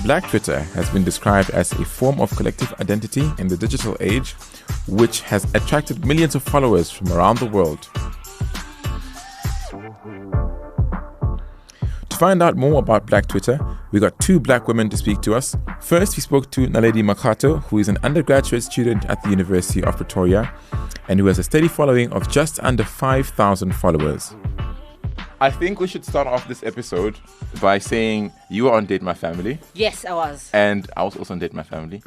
Black Twitter has been described as a form of collective identity in the digital age, which has attracted millions of followers from around the world. To find out more about Black Twitter, we got two Black women to speak to us. First, we spoke to Naledi Makoto, who is an undergraduate student at the University of Pretoria and who has a steady following of just under 5,000 followers. I think we should start off this episode by saying you were on Date My Family. Yes, I was. And I was also on Date My Family.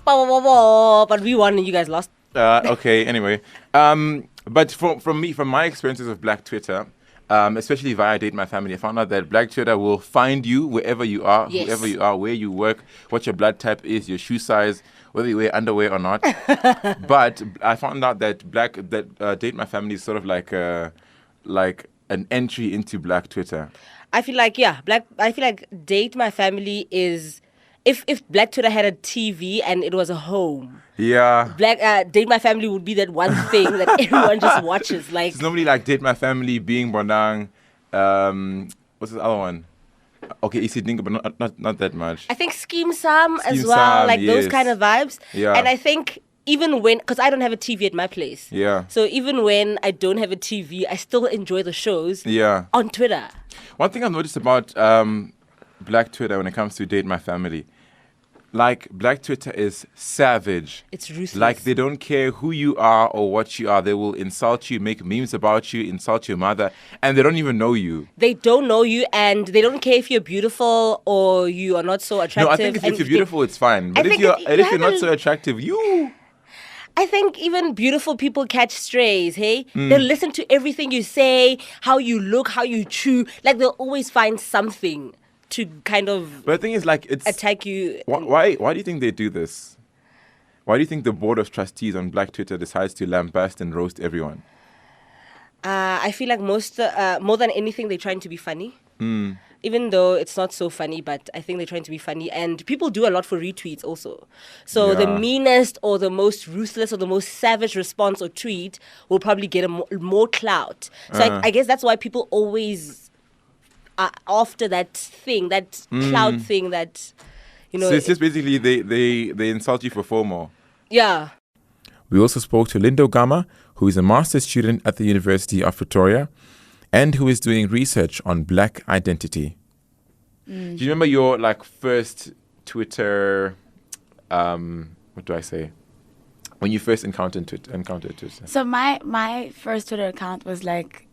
But we won and you guys lost. Okay, anyway. But from my experiences of Black Twitter, especially via Date My Family, I found out that Black Twitter will find you wherever you are, yes. Whoever you are, where you work, what your blood type is, your shoe size, whether you wear underwear or not. But I found out that Date My Family is sort of like an entry into Black Twitter. I feel like Date My Family is if Black Twitter had a TV and it was a home. Yeah. Date My Family would be that one thing that everyone just watches. Like it's normally like Date My Family, Being Bonang, what's the other one? Okay, Easy Dingo, but not that much. I think Scheme Sam as well, Sam, like yes. those kind of vibes. Yeah. And I think even when, because I don't have a TV at my place. Yeah. So even when I don't have a TV, I still enjoy the shows. Yeah. On Twitter. One thing I've noticed about Black Twitter when it comes to Date My Family, like Black Twitter is savage. It's ruthless. Like they don't care who you are or what you are. They will insult you, make memes about you, insult your mother, and they don't even know you. They don't know you, and they don't care if you're beautiful or you are not so attractive. No, I think if you're beautiful, it's fine. But if you're not so attractive, I think even beautiful people catch strays, hey? They'll listen to everything you say, how you look, how you chew. Like, they'll always find something to kind of but the thing is, like, it's attack you. Why do you think they do this? Why do you think the board of trustees on Black Twitter decides to lambast and roast everyone? I feel like more than anything, they're trying to be funny. Even though it's not so funny, but I think they're trying to be funny. And people do a lot for retweets also. So the meanest or the most ruthless or the most savage response or tweet will probably get more clout. So I guess that's why people always are after that thing, that clout thing that, you know. So it's just basically they insult you for FOMO. Yeah. We also spoke to Lindo Gamma, who is a master's student at the University of Pretoria and who is doing research on Black identity. Do you remember your first Twitter, what do I say? When you first encountered Twitter? So my first Twitter account was like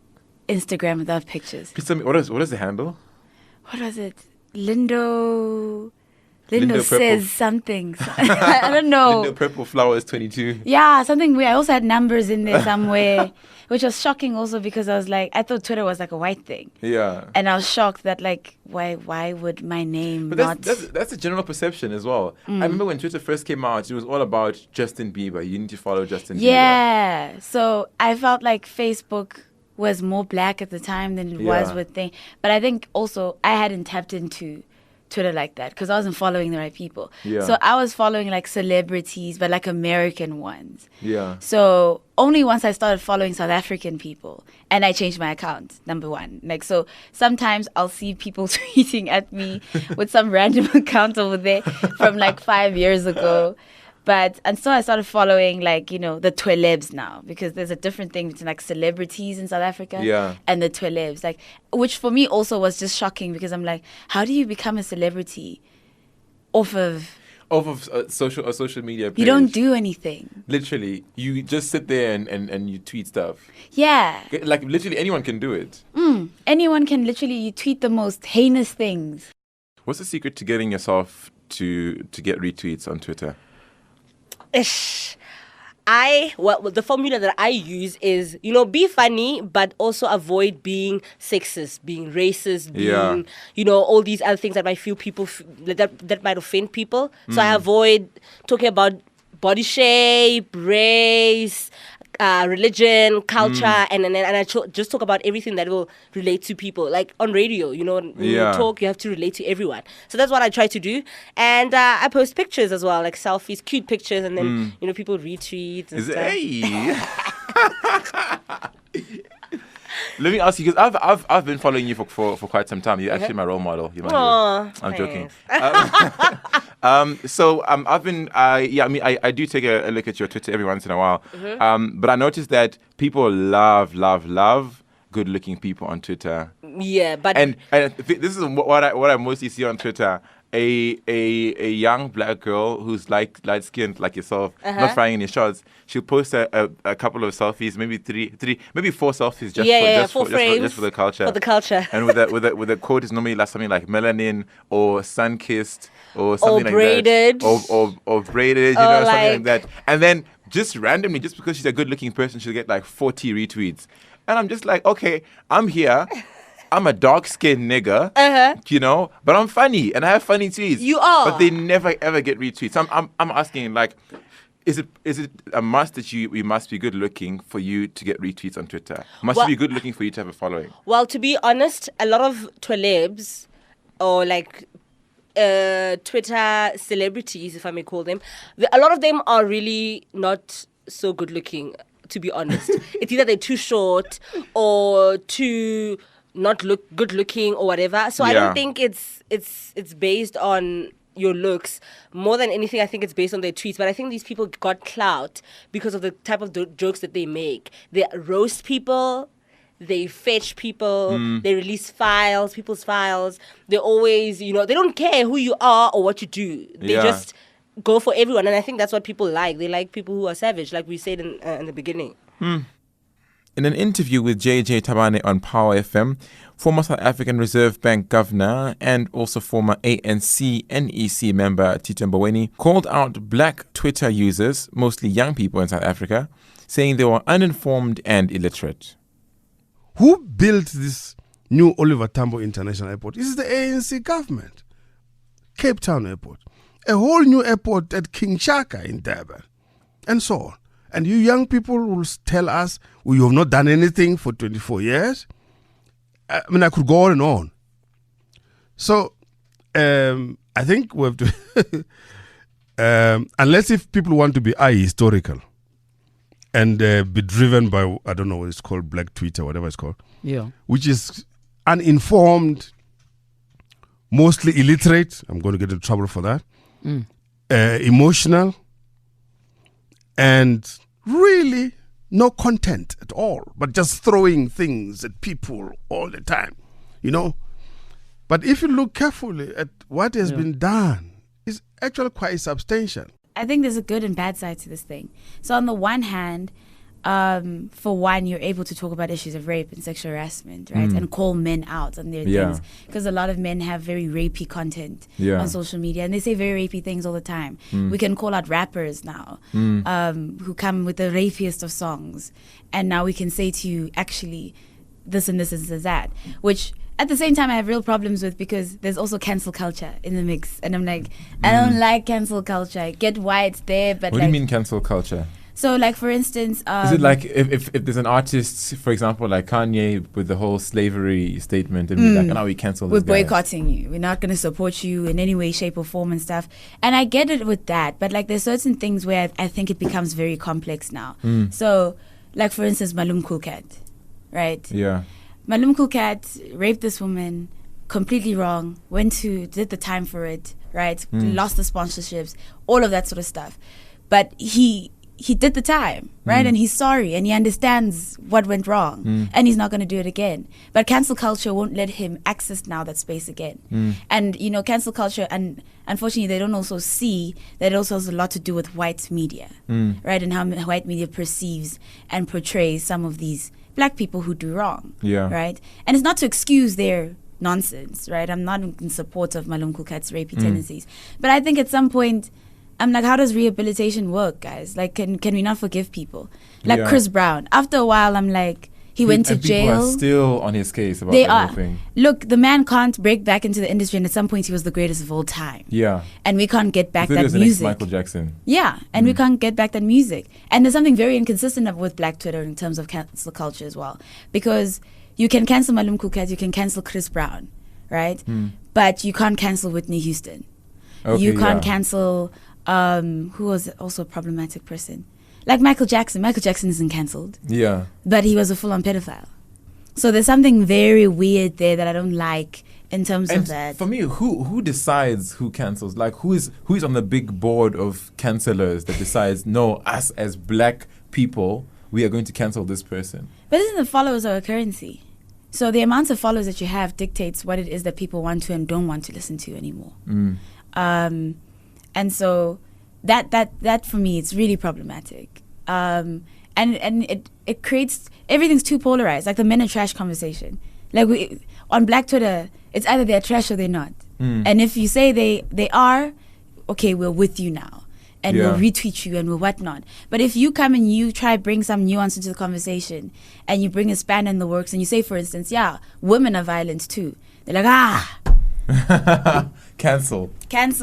Instagram without pictures. Please tell me, what is the handle? What was it? Lindo Lindo says something. I don't know. Lindo Purple Flowers 22. Yeah, something weird. I also had numbers in there somewhere, which was shocking also because I was like, I thought Twitter was like a white thing. Yeah. And I was shocked that why would my name but not... That's a general perception as well. I remember when Twitter first came out, it was all about Justin Bieber. You need to follow Justin Bieber. Yeah. So I felt like Facebook was more black at the time than it was with thing. But I think also I hadn't tapped into Twitter like that because I wasn't following the right people. Yeah. So I was following like celebrities, but like American ones. Yeah. So only once I started following South African people and I changed my account, number one. Like, so sometimes I'll see people tweeting at me with some random account over there from like 5 years ago. And so I started following the twelebs now because there's a different thing between like celebrities in South Africa and the twelebs, which for me also was just shocking because I'm like, how do you become a celebrity off of social media page? You don't do anything. Literally, you just sit there and you tweet stuff. Yeah. Like literally anyone can do it. Anyone can you tweet the most heinous things. What's the secret to getting yourself to get retweets on Twitter? The formula that I use is, be funny, but also avoid being sexist, being racist, being, all these other things that might that might offend people. So I avoid talking about body shape, race, religion, culture, and I just talk about everything that will relate to people. Like on radio, when you talk, you have to relate to everyone. So that's what I try to do. And I post pictures as well, like selfies, cute pictures, and then, people retweet and stuff. let me ask you, because I've been following you for quite some time. You're actually my role model. You're my hero. I'm joking. I do take a look at your Twitter every once in a while. But I noticed that people love good-looking people on Twitter. Yeah, but and this is what I mostly see on Twitter. A young black girl who's like light skinned like yourself, not frying any shots. She'll post a couple of selfies, maybe maybe 4 selfies just for the culture. For the culture. And with the quote is normally like something like melanin or sun kissed or something like braided. that. Or braided, something like that. And then just randomly, just because she's a good looking person, she'll get like 40 retweets. And I'm just like, okay, I'm here. I'm a dark-skinned nigger, but I'm funny and I have funny tweets. You are, but they never ever get retweets. I'm asking, like, is it a must that we must be good-looking for you to get retweets on Twitter? Must you be good-looking for you to have a following? Well, to be honest, a lot of twelebs or like Twitter celebrities, if I may call them, a lot of them are really not so good-looking. To be honest, it's either they're too short or too not look good looking or whatever. So I don't think it's based on your looks. More than anything, I think it's based on their tweets. But I think these people got clout because of the type of jokes that they make. They roast people, they fetch people, they release people's files. They always, they don't care who you are or what you do. They just go for everyone. And I think that's what people like. They like people who are savage, like we said in the beginning. In an interview with JJ Tabane on Power FM, former South African Reserve Bank governor and also former ANC NEC member Tito Mboweni called out black Twitter users, mostly young people in South Africa, saying they were uninformed and illiterate. Who built this new Oliver Tambo International Airport? This is the ANC government. Cape Town Airport. A whole new airport at King Shaka in Durban, and so on. And you young people will tell us, you have not done anything for 24 years. I mean, I could go on and on. So, I think we have to, unless if people want to be ahistorical and be driven by, I don't know what it's called, Black Twitter, whatever it's called, which is uninformed, mostly illiterate. I'm going to get in trouble for that. Emotional, and really no content at all, but just throwing things at people all the time, But if you look carefully at what has been done, it's actually quite substantial. I think there's a good and bad side to this thing. So on the one hand, for one, you're able to talk about issues of rape and sexual harassment, right? And call men out on their things. Because a lot of men have very rapey content on social media. And they say very rapey things all the time. We can call out rappers now who come with the rapiest of songs. And now we can say to you, actually, this and this and that. Which, at the same time, I have real problems with because there's also cancel culture in the mix. And I'm like, I don't like cancel culture. I get why it's there, but what do you mean cancel culture? So, like, for instance... is it like if there's an artist, for example, like Kanye with the whole slavery statement and be like, now we cancel this guy. We're boycotting you. We're not going to support you in any way, shape or form and stuff. And I get it with that. But, like, there's certain things where I think it becomes very complex now. So, like, for instance, Malum Cool Cat, right? Yeah. Malum Cool Cat raped this woman, completely wrong, did the time for it, right? Lost the sponsorships, all of that sort of stuff. But he did the time, right? And he's sorry and he understands what went wrong and he's not going to do it again. But cancel culture won't let him access now that space again. And, cancel culture, and unfortunately, they don't also see that it also has a lot to do with white media, right? And how white media perceives and portrays some of these black people who do wrong, right? And it's not to excuse their nonsense, right? I'm not in support of Malum Cool Cat's rapey tendencies. But I think at some point, I'm like, how does rehabilitation work, guys? Like, can we not forgive people? Like Chris Brown. After a while, I'm like, he went to jail. People are still on his case about everything. Look, the man can't break back into the industry, and at some point, he was the greatest of all time. Yeah. And we can't get back that music. music. Michael Jackson. Yeah, and we can't get back that music. And there's something very inconsistent with Black Twitter in terms of cancel culture as well. Because you can cancel Malum Cool Cat, you can cancel Chris Brown, right? But you can't cancel Whitney Houston. Okay, you can't cancel... who was also a problematic person, like Michael Jackson. Michael Jackson isn't cancelled, but he was a full-on pedophile. So there's something very weird there that I don't like in terms of that. For me, who decides who cancels? Like who is on the big board of cancelers that decides, no, us as black people, we are going to cancel this person? But isn't the followers are a currency? So the amount of followers that you have dictates what it is that people want to and don't want to listen to anymore. And so that for me, it's really problematic. And it creates, everything's too polarized, like the men are trash conversation. Like on Black Twitter, it's either they're trash or they're not. And if you say they are, okay, we're with you now. And we'll retweet you and we'll whatnot. But if you come and you try bring some nuance into the conversation and you bring a span in the works and you say, for instance, yeah, women are violent too. They're like, Cancelled. Can't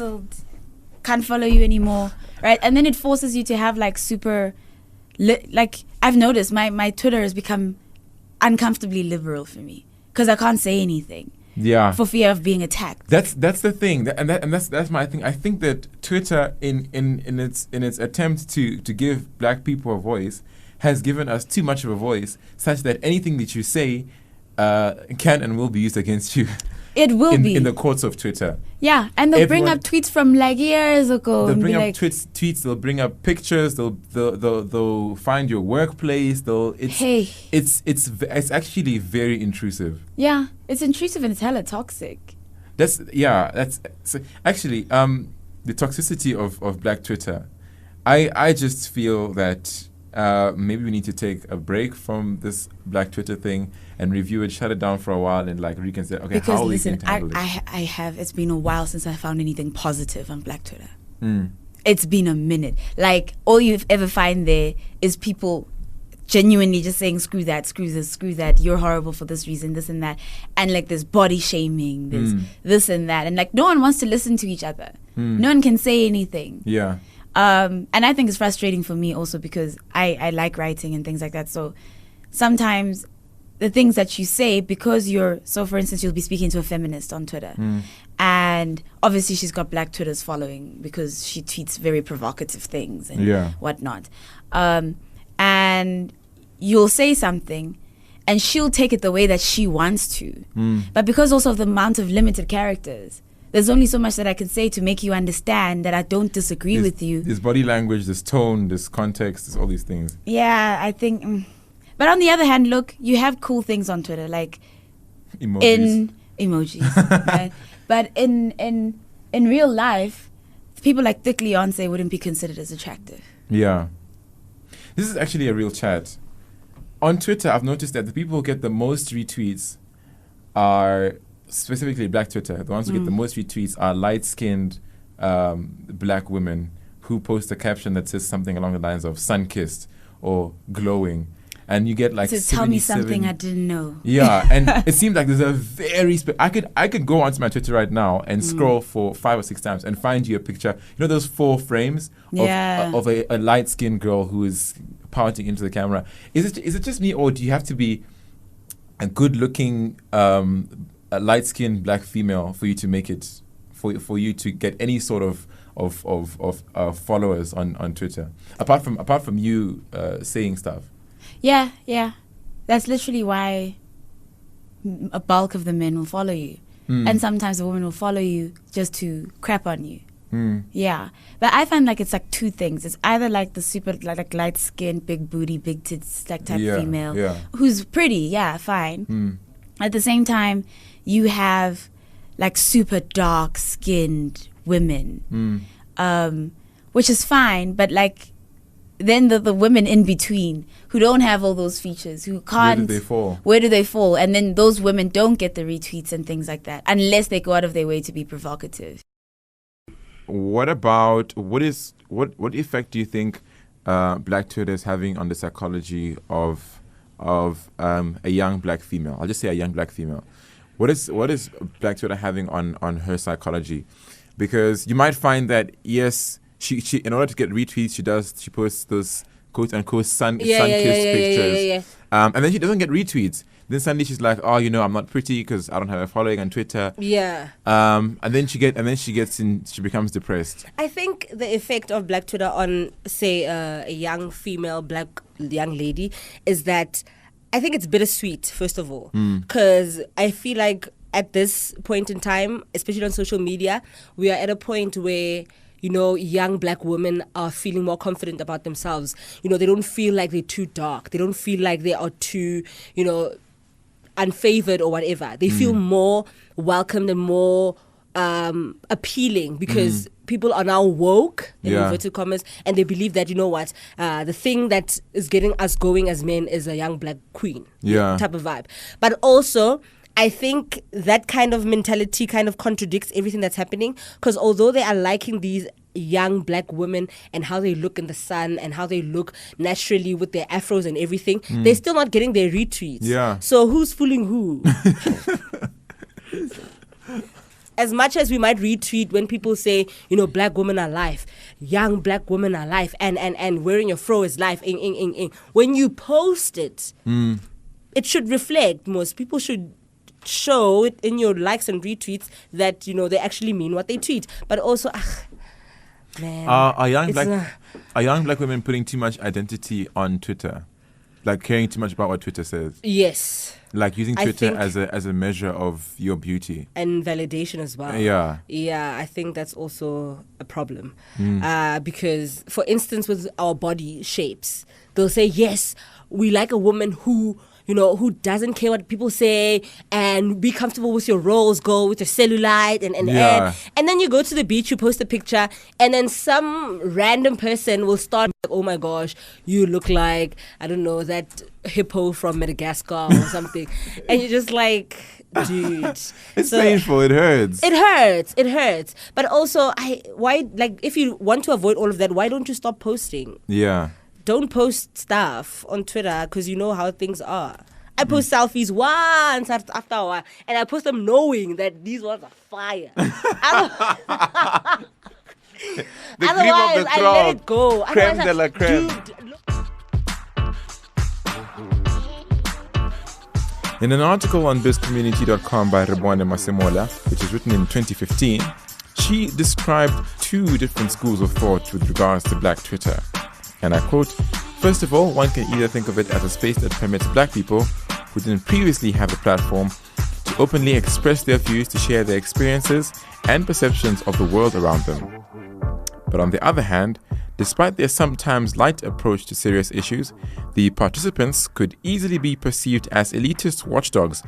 follow you anymore. Right? And then it forces you to have like super, like I've noticed my Twitter has become uncomfortably liberal for me because I can't say anything. Yeah. For fear of being attacked. That's the thing, and that's my thing. I think that Twitter, in its attempt to give black people a voice, has given us too much of a voice, such that anything that you say can and will be used against you. It will be in the courts of Twitter. Yeah, and they'll bring up tweets from like years ago. They'll bring up tweets. They'll bring up pictures. They'll find your workplace. It's actually very intrusive. Yeah, it's intrusive and it's hella toxic. Actually the toxicity of Black Twitter. I just feel that maybe we need to take a break from this Black Twitter thing and review it, shut it down for a while, and like reconsider. Okay, because how listen, we can handle it? I have. It's been a while since I found anything positive on Black Twitter. It's been a minute. Like all you've ever find there is people genuinely just saying screw that, screw this, screw that. You're horrible for this reason, this and that, and like there's body shaming, there's this and that, and like no one wants to listen to each other. No one can say anything. Yeah. And I think it's frustrating for me also because I like writing and things like that. So sometimes the things that you say, because so for instance, you'll be speaking to a feminist on Twitter and obviously she's got Black Twitter's following because she tweets very provocative things and whatnot. And you'll say something and she'll take it the way that she wants to. But because also of the amount of limited characters, there's only so much that I can say to make you understand that I don't disagree with you. There's body language, there's tone, there's context, there's all these things. Yeah, I think. But on the other hand, look, you have cool things on Twitter, like emojis, right? But in real life, people like Thick Leonce wouldn't be considered as attractive. Yeah. This is actually a real chat. On Twitter, I've noticed that the people who get the most retweets are specifically Black Twitter. The ones who get the most retweets are light-skinned black women who post a caption that says something along the lines of sun-kissed or glowing. And you get like to tell me something I didn't know. Yeah, and it seems like there's a very I could go onto my Twitter right now and scroll for 5 or 6 times and find you a picture. You know those 4 frames of a light-skinned girl who is pouting into the camera. Is it just me, or do you have to be a good-looking a light-skinned black female for you to make it for you to get any sort of followers on Twitter, apart from you saying stuff? Yeah. That's literally why a bulk of the men will follow you. And sometimes the women will follow you just to crap on you. Yeah. But I find like it's like 2 things. It's either like the super like light skin, big booty, big tits like type female who's pretty, fine. At the same time, you have like super dark skinned women. Which is fine, but like then the women in between who don't have all those features, who can't. Where do they fall? And then those women don't get the retweets and things like that unless they go out of their way to be provocative. What effect do you think Black Twitter is having on the psychology of a young black female? I'll just say a young black female. What is Black Twitter having on her psychology? Because you might find that yes, she in order to get retweets, she posts those quote unquote sun-kissed pictures. And then she doesn't get retweets. Then suddenly she's like, oh, I'm not pretty because I don't have a following on Twitter. Yeah. And then she becomes depressed. I think the effect of Black Twitter on, say, a young female black young lady is that I think it's bittersweet, first of all, because I feel like at this point in time, especially on social media, we are at a point where, you know, young black women are feeling more confident about themselves. You know, they don't feel like they're too dark. They don't feel like they are too, you know, unfavored or whatever. They feel more welcomed and more appealing because people are now woke, in inverted commas, and they believe that, you know what, the thing that is getting us going as men is a young black queen type of vibe. But also, I think that kind of mentality kind of contradicts everything that's happening, because although they are liking these young black women and how they look in the sun and how they look naturally with their afros and everything, they're still not getting their retweets. Yeah. So who's fooling who? As much as we might retweet when people say, you know, black women are life, young black women are life, and wearing your fro is life, when you post it, it should reflect. Most people should show it in your likes and retweets that, you know, they actually mean what they tweet. But also, man, are young black women putting too much identity on Twitter? Like caring too much about what Twitter says? Yes. Like using Twitter as a measure of your beauty. And validation as well. Yeah. Yeah, I think that's also a problem. Because, for instance, with our body shapes, they'll say, yes, we like a woman who, you know, who doesn't care what people say and be comfortable with your rolls, go with your cellulite and then you go to the beach, you post a picture, and then some random person will start like, oh my gosh, you look like, I don't know, that hippo from Madagascar or something. And you're just like, dude. It's painful, it hurts. It hurts. But also, if you want to avoid all of that, why don't you stop posting? Yeah. Don't post stuff on Twitter because you know how things are. I post selfies once after a while, and I post them knowing that these ones are fire. Otherwise, I let it go. Creme de la creme. In an article on bizcommunity.com by Rebwane Masemola, which was written in 2015, she described two different schools of thought with regards to black Twitter. And I quote, "First of all, one can either think of it as a space that permits black people who didn't previously have the platform to openly express their views, to share their experiences and perceptions of the world around them. But on the other hand, despite their sometimes light approach to serious issues, the participants could easily be perceived as elitist watchdogs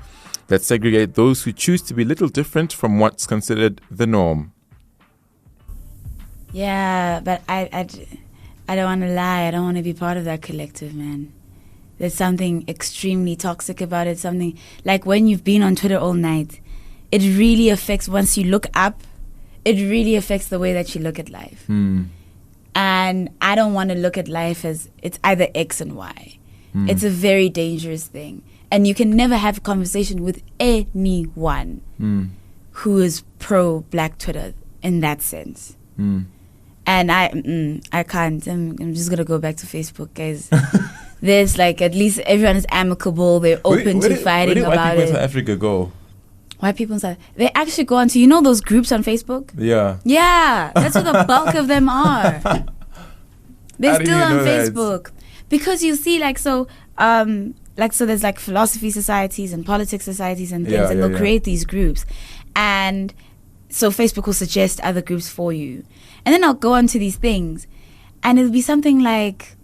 that segregate those who choose to be little different from what's considered the norm." Yeah, but I don't want to lie. I don't want to be part of that collective, man. There's something extremely toxic about it. Something like when you've been on Twitter all night, it really affects, once you look up, it really affects the way that you look at life. And I don't want to look at life as it's either X and Y. It's a very dangerous thing. And you can never have a conversation with anyone who is pro-Black Twitter in that sense. And I can't. I'm just going to go back to Facebook, guys. There's like, at least everyone is amicable. They're open to fighting about it. Where do white people in South Africa go? White people in South, they actually go onto, you know those groups on Facebook? Yeah. Yeah, that's where the bulk of them are. They're still on Facebook. Because you see, so there's like philosophy societies and politics societies and things, and they'll create these groups. And so Facebook will suggest other groups for you. And then I'll go onto these things, and it'll be something like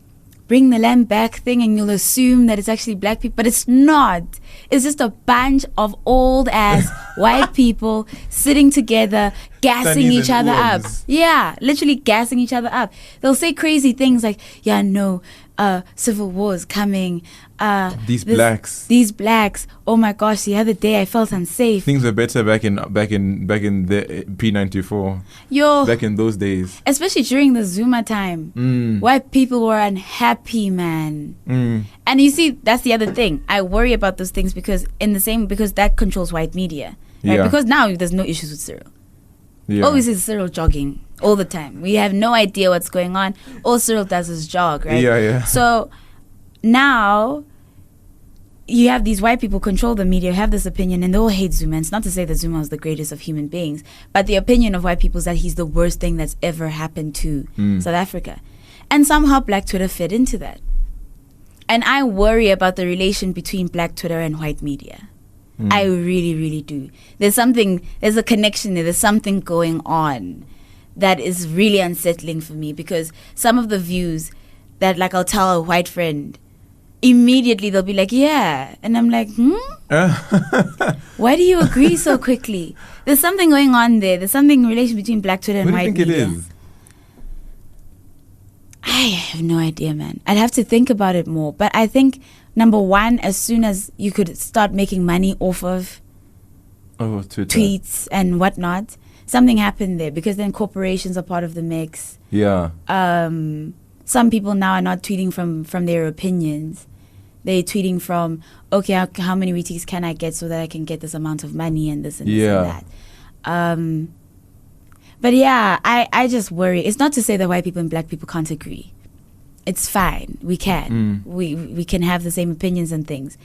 Bring the Lamb Back thing, and you'll assume that it's actually black people, but it's not. It's just a bunch of old ass white people sitting together, gassing each other up. Yeah, literally gassing each other up. They'll say crazy things like, yeah, no, civil war is coming. These blacks. Oh my gosh, the other day I felt unsafe. Things were better back in the P94. Yo, back in those days. Especially during the Zuma time. White people were unhappy, man. And you see, that's the other thing. I worry about those things because that controls white media. Right? Yeah. Because now there's no issues with Cyril. Yeah. Always is Cyril jogging all the time. We have no idea what's going on. All Cyril does is jog, right? Yeah. So now you have these white people control the media, have this opinion, and they all hate Zuma. And it's not to say that Zuma is the greatest of human beings, but the opinion of white people is that he's the worst thing that's ever happened to South Africa. And somehow Black Twitter fit into that. And I worry about the relation between black Twitter and white media. I really, really do. There's a connection there. There's something going on that is really unsettling for me, because some of the views that, like, I'll tell a white friend, immediately they'll be like, yeah. And I'm like, why do you agree so quickly? There's something going on there. There's something in relation between black Twitter and white media. What do you think it is? I have no idea, man. I'd have to think about it more. But I think, number one, as soon as you could start making money off of Twitter. tweets and whatnot, something happened there, because then corporations are part of the mix. Yeah. Some people now are not tweeting from their opinions. They're tweeting from, okay, how many retweets can I get so that I can get this amount of money and this and this and that. But yeah, I just worry. It's not to say that white people and black people can't agree. It's fine. We can. We can have the same opinions and things.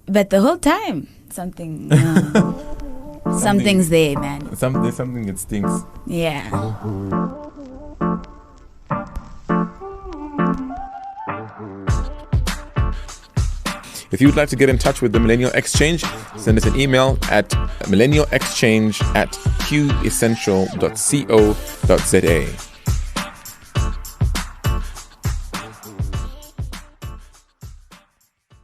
But the whole time, something's there, man. There's something that stinks. Yeah. If you would like to get in touch with the Millennial Exchange, send us an email at millennialexchange@qessential.co.za.